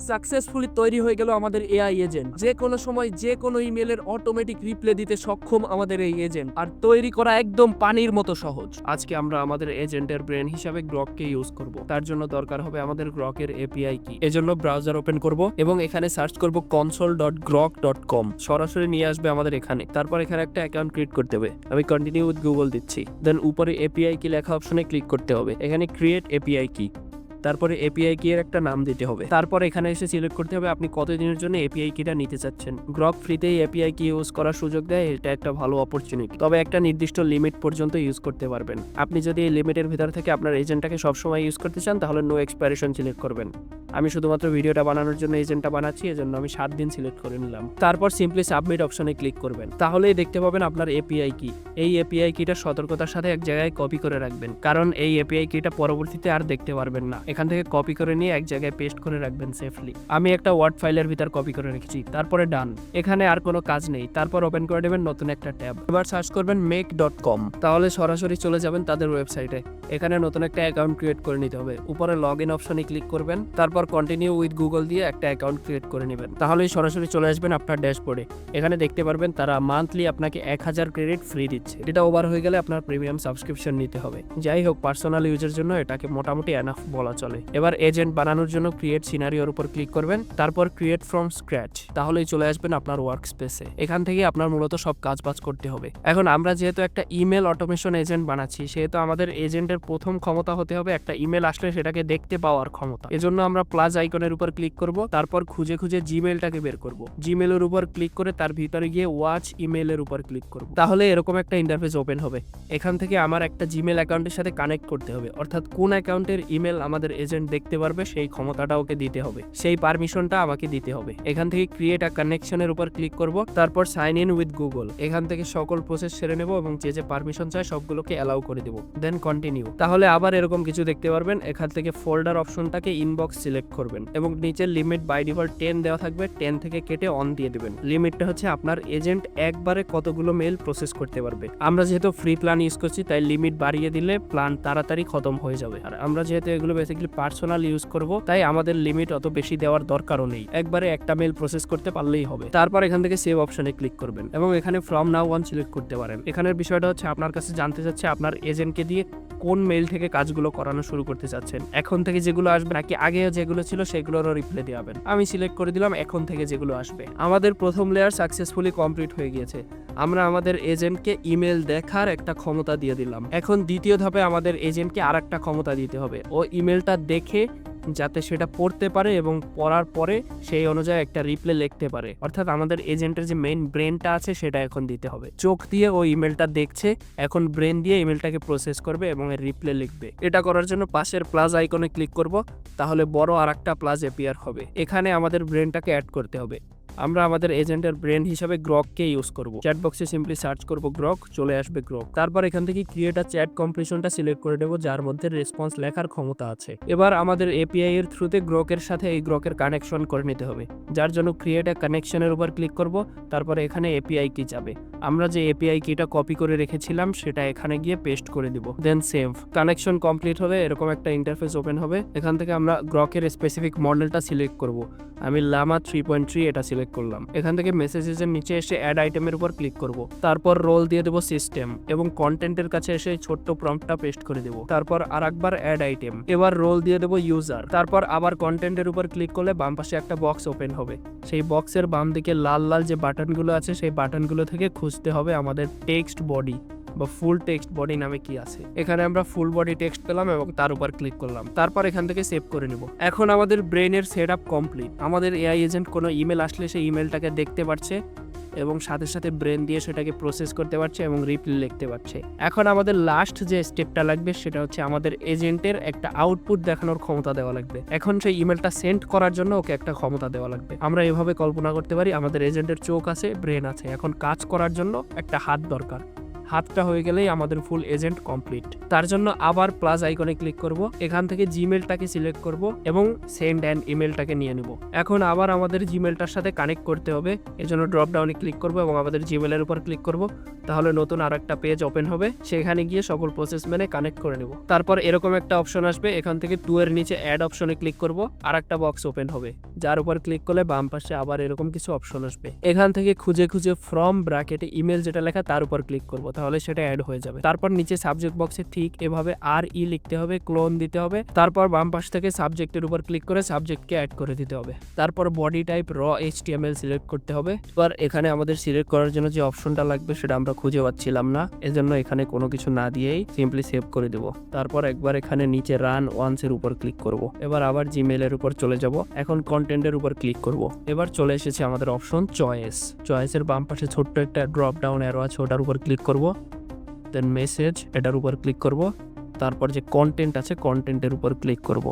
Successfully তৈরি হয়ে গেল আমাদের এআই এজেন্ট। যে কোনো সময় যে কোনো ইমেলের অটোমেটিক রিপ্লে দিতে সক্ষম আমাদের এই এজেন্ট, আর তৈরি করা একদম পানির মতো সহজ। আজকে আমরা আমাদের এজেন্টের ব্রেন হিসাবে গ্রককে ইউজ করব। তার জন্য দরকার হবে আমাদের গ্রকের এপিআই কি। এজন্য ব্রাউজার ওপেন করব এবং এখানে সার্চ করব console.grok.com। সরাসরি নিয়ে আসবে আমাদের এখানে। তারপর এখানে একটা অ্যাকাউন্ট ক্রিয়েট করতে হবে। আমি কন্টিনিউ উইথ গুগল দিচ্ছি। দেন উপরে এপিআই কি লেখা অপশনে ক্লিক করতে হবে। এখানে ক্রিয়েট এপিআই কি, তারপরে এপিআই কি এর একটা নাম দিতে হবে। তারপর এখানে এসে সিলেক্ট করতে হবে আপনি কতদিনের জন্য এপিআই কিটা নিতে চাচ্ছেন। গ্রক ফ্রিতেই এপিআই কি ইউজ করার সুযোগ দেয়, এটা একটা ভালো অপরচুনিটি। তবে একটা নির্দিষ্ট লিমিট পর্যন্ত ইউজ করতে পারবেন। আপনি যদি এই লিমিটের ভিতর থেকে আপনার এজেন্টটাকে সবসময় ইউজ করতে চান তাহলে নো এক্সপায়ারেশন সিলেক্ট করবেন। আমি শুধুমাত্র ভিডিওটা বানানোর জন্য এজেন্টটা বানাচ্ছি, এজন্য আমি 7 দিন সিলেক্ট করে নিলাম। তারপর সিম্পলি সাবমিট অপশনে ক্লিক করবেন। তাহলেই দেখতে পাবেন আপনার এপিআই কি। এই এপিআই কিটা সতর্কতার সাথে এক জায়গায় কপি করে রাখবেন, কারণ এই এপিআই কিটা পরবর্তীতে আর দেখতে পারবেন না। এখান থেকে কপি করে নিয়ে এক জায়গায় পেস্ট করে রাখবেন সেফলি। আমি একটা ওয়ার্ড ফাইলের ভিতর কপি করে রেখেছি। তারপরে ডান। এখানে আর কোনো কাজ নেই। তারপর ওপেন করে দেবেন নতুন একটা ট্যাব। এবার সার্চ করবেন make.com। তাহলে সরাসরি চলে যাবেন তাদের ওয়েবসাইটে। এখানে নতুন একটা অ্যাকাউন্ট ক্রিয়েট করে নিতে হবে। উপরে লগ ইন অপশনে ক্লিক করবেন। তারপর কন্টিনিউ উইথ গুগল দিয়ে একটা অ্যাকাউন্ট ক্রিয়েট করে নেবেন। তাহলেই সরাসরি চলে আসবেন আপনার ড্যাশবোর্ডে। এখানে দেখতে পারবেন তারা মান্থলি আপনাকে 1000 ক্রেডিট ফ্রি দিচ্ছে। এটা ওভার হয়ে গেলে আপনার প্রিমিয়াম সাবস্ক্রিপশন নিতে হবে। যাই হোক, পার্সোনাল ইউজের জন্য এটাকে মোটামুটি এনাফ বলা চলে। এবার এজেন্ট বানানোর জন্য ক্রিয়েট সিনারিওর উপর ক্লিক করবেন। তারপর ক্রিয়েট ফ্রম স্ক্র্যাচ। তাহলেই চলে আসবেন আপনার ওয়ার্ক স্পেসে। এখান থেকে আপনার মূলত সব কাজ করতে হবে। এখন আমরা যেহেতু একটা ইমেল অটোমেশন এজেন্ট বানাচ্ছি, সেহেতু আমাদের এজেন্টের প্রথম ক্ষমতা হতে হবে একটা ইমেল আসলে সেটাকে দেখতে পাওয়ার ক্ষমতা। এজন্য আমরা প্লাস আইকনের উপর ক্লিক করব। তারপর খুঁজে জিমেলটাকে বের করব। জিমেলের উপর ক্লিক করে তার ভিতরে গিয়ে ওয়াচ ইমেলের উপর ক্লিক করব। তাহলে এরকম একটা ইন্টারফেস ওপেন হবে। এখান থেকে আমার একটা জিমেল অ্যাকাউন্টের সাথে কানেক্ট করতে হবে, অর্থাৎ কোন অ্যাকাউন্টের ইমেল আমাদের এজেন্ট দেখতে পারবে সেই ক্ষমতাটা ওকে দিতে হবে, সেই পারমিশনটা আমাকে দিতে হবে। এখান থেকে ক্রিয়েট আ কানেকশনের উপর ক্লিক করব। তারপর সাইন ইন উইথ গুগল। এখান থেকে সকল প্রসেস সেরে নেব এবং যে পারমিশন চাই সবগুলোকে অ্যালাউ করে দেব। দেন কন্টিনিউ। তাহলে আবার এরকম কিছু দেখতে পারবেন। এখান থেকে ফোল্ডার অপশনটাকে ইনবক্স সিলেক্ট করবেন এবং নিচের লিমিট বাই ডিফল্ট 10 দেওয়া থাকবে। 10 থেকে কেটে অন দিয়ে দেবেন। লিমিটটা হচ্ছে আপনার এজেন্ট একবারে কতগুলো মেল প্রসেস করতে পারবে। আমরা যেহেতু ফ্রি প্ল্যান ইউজ করছি তাই লিমিট বাড়িয়ে দিলে প্ল্যান তাড়াতাড়ি খতম হয়ে যাবে। আর আমরা যেহেতু এগুলো বেসিক্যালি পার্সোনাল ইউজ করব তাই আমাদের লিমিট অত বেশি দেওয়ার দরকারও নেই। একবারে একটা মেল প্রসেস করতে পারলেই হবে। তারপর এখান থেকে সেভ অপশনে ক্লিক করবেন এবং এখানে ফ্রম নাও অন সিলেক্ট করতে পারেন। এখানের বিষয়টা হচ্ছে আপনার কাছে জানতে চাচ্ছে আপনার এজেন্টকে দিয়ে কোন মেল থেকে কাজগুলো করানো শুরু করতে চাচ্ছেন। এখন থেকে যেগুলো আসবে নাকি আগে যেগুলো ছিল সেগুলোরও রিপ্লাই দেওয়াবেন। আমি সিলেক্ট করে দিলাম এখন থেকে যেগুলো আসবে। আমাদের প্রথম লেয়ার সাকসেসফুলি কমপ্লিট হয়ে গিয়েছে। আমরা আমাদের এজেন্টকে ইমেল দেখার একটা ক্ষমতা দিয়ে দিলাম। এখন দ্বিতীয় ধাপে আমাদের এজেন্টকে আর একটা ক্ষমতা দিতে হবে। ও ইমেলটা দেখে যাতে সেটা পড়তে পারে এবং পড়ার পরে সেই অনুযায়ী একটা রিপ্লে লিখতে পারে। অর্থাৎ আমাদের এজেন্টের যে মেইন ব্রেনটা আছে সেটা এখন দিতে হবে। চোখ দিয়ে ও ইমেলটা দেখছে, এখন ব্রেন দিয়ে ইমেলটাকে প্রসেস করবে এবং এর রিপ্লে লিখবে। এটা করার জন্য পাশের প্লাস আইকনে ক্লিক করব। তাহলে বড় আর একটা প্লাস অ্যাপিয়ার হবে। এখানে আমাদের ব্রেনটাকে অ্যাড করতে হবে। আমরা আমাদের এজেন্টের ব্রেন হিসেবে গ্রককে ইউজ করব। চ্যাট বক্সে সিম্পলি সার্চ করব গ্রক, চলে আসবে গ্রক। তারপর এখান থেকে ক্রিয়েট আ চ্যাট কমপ্লিশনটা সিলেক্ট করে দেব, যার মধ্যে রেসপন্স লেখার ক্ষমতা আছে। এবার আমাদের এপিআই এর থ্রুতে গ্রকের সাথে এই গ্রকের কানেকশন করে নিতে হবে, যার জন্য ক্রিয়েট আ কানেকশনের উপর ক্লিক করব। তারপরে এখানে এপিআই কি যাবে। আমরা যে এপিআই কিটা কপি করে রেখেছিলাম সেটা এখানে গিয়ে পেস্ট করে দিব। দেন সেভ। কানেকশন কমপ্লিট হলে এরকম একটা ইন্টারফেস ওপেন হবে। এখান থেকে আমরা গ্রকের স্পেসিফিক মডেলটা সিলেক্ট করব। আমি লামা 3.3 এটা সিলেক্ট করলাম। এখান থেকে মেসেজের নিচে এসে অ্যাড আইটেমের উপর ক্লিক করব। তারপর রোল দিয়ে দেব সিস্টেম এবং কন্টেন্টের কাছে এসে ছোট্ট প্রম্পটটা পেস্ট করে দেব। তারপর আরেকবার অ্যাড আইটেম, এবার রোল দিয়ে দেব ইউজার। তারপর আবার কন্টেন্টের উপর ক্লিক করলে বাম পাশে একটা বক্স ওপেন হবে। সেই বক্সের বাম দিকে লাল লাল যে বাটনগুলো আছে সেই বাটনগুলো থেকে খুঁজতে হবে আমাদের টেক্সট বডি বা ফুল টেক্সট বডি নামে কি আছে। এখানে আমরা ফুল বডি টেক্সট পেলাম এবং তার উপর ক্লিক করলাম। তারপর এখান থেকে সেভ করে নিব। এখন আমাদের ব্রেনের সেটআপ কমপ্লিট। আমাদের এআই এজেন্ট কোনো ইমেল আসলে সেই ইমেলটাকে দেখতে পাচ্ছে এবং সাথে সাথে ব্রেন দিয়ে সেটাকে প্রসেস করতে পারছে এবং রিপ্লাই লিখতে পারছে। এখন আমাদের লাস্ট যে স্টেপটা লাগবে সেটা হচ্ছে আমাদের এজেন্টের একটা আউটপুট দেখানোর ক্ষমতা দেওয়া লাগবে। এখন সেই ইমেলটা সেন্ড করার জন্য ওকে একটা ক্ষমতা দেওয়া লাগবে। আমরা এভাবে কল্পনা করতে পারি আমাদের এজেন্টের চোখ আছে, ব্রেন আছে, এখন কাজ করার জন্য একটা হাত দরকার। হাতটা হয়ে গেলেই আমাদের ফুল এজেন্ট কমপ্লিট। তার জন্য আবার প্লাস আইকনে ক্লিক করব, এখান থেকে জিমেলটাকে সিলেক্ট করব এবং সেন্ড অ্যান্ড ইমেলটাকে নিয়ে নিব। এখন আবার আমাদের জিমেলটার সাথে কানেক্ট করতে হবে, এজন্য ড্রপ ডাউনে ক্লিক করব এবং আমাদের জিমেলের উপর ক্লিক করব। তাহলে নতুন আর একটা পেজ ওপেন হবে, সেখানে গিয়ে সকল প্রসেস মেনে কানেক্ট করে নেব। তারপর এরকম একটা অপশন আসবে, এখান থেকে 2 এর নিচে অ্যাড অপশনে ক্লিক করব, আর একটা বক্স ওপেন হবে, যার উপর ক্লিক করলে বাম পাশে আবার এরকম কিছু অপশন আসবে। এখান থেকে খুঁজে খুঁজে ফ্রম ব্র্যাকেটে ইমেল যেটা লেখা তার উপর ক্লিক করব, তাহলে সেটা অ্যাড হয়ে যাবে। তারপর নিচে সাবজেক্ট বক্সে ঠিক এভাবে RE লিখতে হবে, ক্লোন দিতে হবে। তারপর বাম পাশ থেকে সাবজেক্টের উপর ক্লিক করে সাবজেক্টকে অ্যাড করে দিতে হবে। তারপর বডি টাইপ র HTML সিলেক্ট করতে হবে। এবার এখানে আমাদের সিলেক্ট করার জন্য যে অপশনটা লাগবে সেটা আমরা খুঁজে পাচ্ছিলাম না, এজন্য এখানে কোনো কিছু না দিয়েই সিম্পলি সেভ করে দেব। তারপর একবার এখানে নিচে রান ওয়ান্স এর উপর ক্লিক করব। এবার আবার জিমেলের উপর চলে যাব, এখন কন্টেন্টের উপর ক্লিক করব। এবার চলে এসেছে আমাদের অপশন চয়েসের বাম পাশে ছোট্ট একটা ড্রপ ডাউন অ্যারো আছে, ওটার উপর ক্লিক করব। দেন মেসেজ, এটার উপর ক্লিক করব। তারপর যে কন্টেন্ট আছে কন্টেন্টের উপর ক্লিক করব।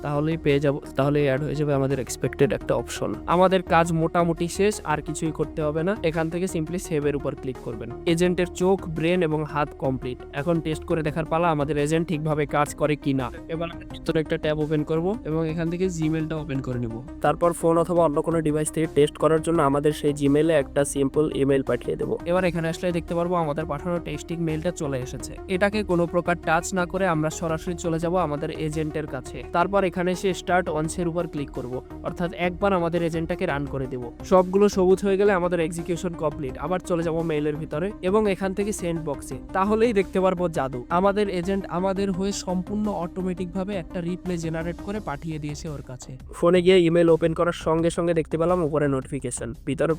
তাহলেই পেয়ে যাব, তাহলেই অ্যাড হয়ে যাবে আমাদের এক্সপেক্টেড একটা অপশন। আমাদের কাজ মোটামুটি শেষ, আর কিছুই করতে হবে না। এখান থেকে সিম্পলি সেভের উপর ক্লিক করবেন। এজেন্টের চোখ, ব্রেন এবং হাত কমপ্লিট। এখন টেস্ট করে দেখার পালা আমাদের এজেন্ট ঠিকভাবে কাজ করে কিনা। এবার ভিতরে একটা ট্যাব ওপেন করব এবং এখান থেকে জিমেলটা ওপেন করে নিব। তারপর ফোন অথবা অন্য কোনো ডিভাইস থেকে টেস্ট করার জন্য আমাদের সেই জিমেলে একটা সিম্পল ইমেল পাঠিয়ে দেবো। এবার এখানে আসলে দেখতে পারবো আমাদের পাঠানো টেস্টিং মেইলটা চলে এসেছে। এটাকে কোনো প্রকার টাচ না করে আমরা সরাসরি চলে যাব আমাদের এজেন্টের কাছে। তারপর এখানে এসে স্টার্ট অনসের উপর ক্লিক করব, অর্থাৎ একবার আমাদের এজেন্টটাকে রান করে দেব। সবগুলো সবুজ হয়ে গেলে আমাদের এক্সিকিউশন কমপ্লিট। আবার চলে যাব মেইলের ভিতরে এবং এখান থেকে সেন্ড বক্সে, তাহলেই দেখতে পারবো জাদু। আমাদের এজেন্ট আমাদের হয়ে সম্পূর্ণ অটোমেটিক ভাবে একটা রিপ্লে জেনারেট করে পাঠিয়ে দিয়েছে ওর কাছে। ফোনে গিয়ে ইমেল ওপেন করার সঙ্গে সঙ্গে দেখতে পেলাম উপরে নোটিফিকেশন। ভিতরে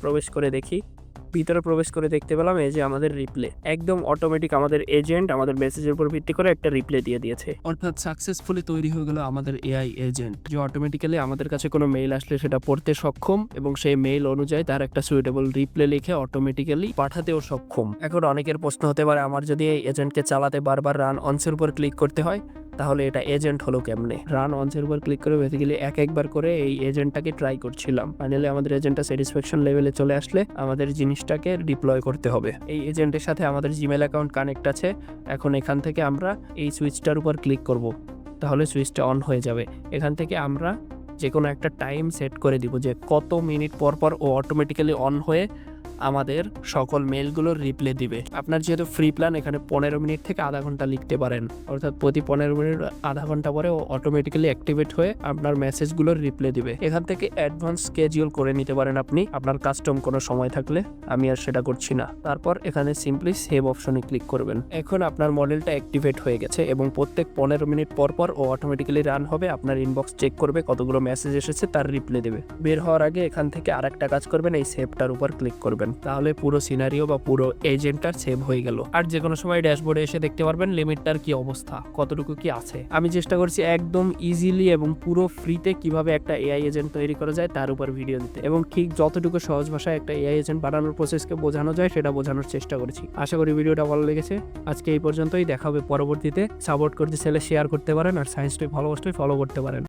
প্রবেশ করে দেখতে পেলাম এই যে আমাদের রিপ্লে একদম অটোমেটিক। আমাদের এজেন্ট আমাদের মেসেজের উপর ভিত্তি করে একটা রিপ্লে দিয়ে দিয়েছে, অর্থাৎ সাকসেসফুলি তৈরি হয়ে গেল আমাদের এআই এজেন্ট, যে অটোমেটিক্যালি আমাদের কাছে কোনো মেইল আসলে সেটা পড়তে সক্ষম এবং সেই মেইল অনুযায়ী তার একটা সুইটেবল রিপ্লে লিখে অটোমেটিক্যালি পাঠাতেও সক্ষম। এখন অনেকের প্রশ্ন হতে পারে, আমার যদি এই এজেন্টকে চালাতে বারবার রান অনসের উপর ক্লিক করতে হয়, তাহলে এটা এজেন্ট হলো কেমনে? রান অনসের উপর ক্লিক করে বেসিক্যালি একবার করে এই এজেন্টটাকে ট্রাই করছিলাম। ফাইনালি আমাদের এজেন্টটা স্যাটিসফ্যাকশন লেভেলে চলে আসলে আমাদের জিনিসটাকে ডিপ্লয় করতে হবে। এই এজেন্টের সাথে আমাদের জিমেল অ্যাকাউন্ট কানেক্ট আছে। এখন এখান থেকে আমরা এই সুইচটার উপর ক্লিক করব, তাহলে সুইচটা অন হয়ে যাবে। এখান থেকে আমরা যে কোনো একটা টাইম সেট করে দিব যে কত মিনিট পর পর ও অটোমেটিক্যালি অন হয়ে আমাদের সকল মেলগুলোর রিপ্লে দিবে। আপনার যেহেতু ফ্রি প্ল্যান, এখানে 15 মিনিট থেকে আধা ঘন্টা লিখতে পারেন, অর্থাৎ প্রতি 15 মিনিট আধা ঘন্টা পরে ও অটোমেটিক্যালি অ্যাক্টিভেট হয়ে আপনার মেসেজগুলোর রিপ্লে দিবে। এখান থেকে অ্যাডভান্স স্কেডিউল করে নিতে পারেন আপনি আপনার কাস্টম কোনো সময় থাকলে। আমি আর সেটা করছি না। তারপর এখানে সিম্পলি সেভ অপশনে ক্লিক করবেন। এখন আপনার মডেলটা অ্যাক্টিভেট হয়ে গেছে এবং প্রত্যেক 15 মিনিট পর পর ও অটোমেটিক্যালি রান হবে। আপনার ইনবক্স চেক করবে কতগুলো মেসেজ এসেছে, তার রিপ্লে দেবে। বের হওয়ার আগে এখান থেকে আরেকটা কাজ করবেন, এই সেভটার উপর ক্লিক করবেন, তাহলে পুরো সিনারিও বা পুরো এজেন্টটার সেভ হয়ে গেল। আর যে কোনো সময় ড্যাশবোর্ডে এসে দেখতে পারবেন লিমিটটার কি অবস্থা, কতটুকু কি আছে। আমি চেষ্টা করছি একদম ইজিলি এবং পুরো ফ্রিতে কিভাবে একটা এআই এজেন্ট তৈরি করা যায় তার উপর ভিডিও দিতে, এবং ঠিক যতটুকু সহজ ভাষায় একটা এআই এজেন্ট বানানোর প্রসেসকে বোঝানো যায় সেটা বোঝানোর চেষ্টা করেছি। আশা করি ভিডিওটা ভালো লেগেছে। আজকে এই পর্যন্তই, দেখা হবে পরবর্তীতে। সাপোর্ট করতে চাইলে শেয়ার করতে পারেন, আর সায়েন্স টুই ভালোবাসতে ফলো করতে পারেন।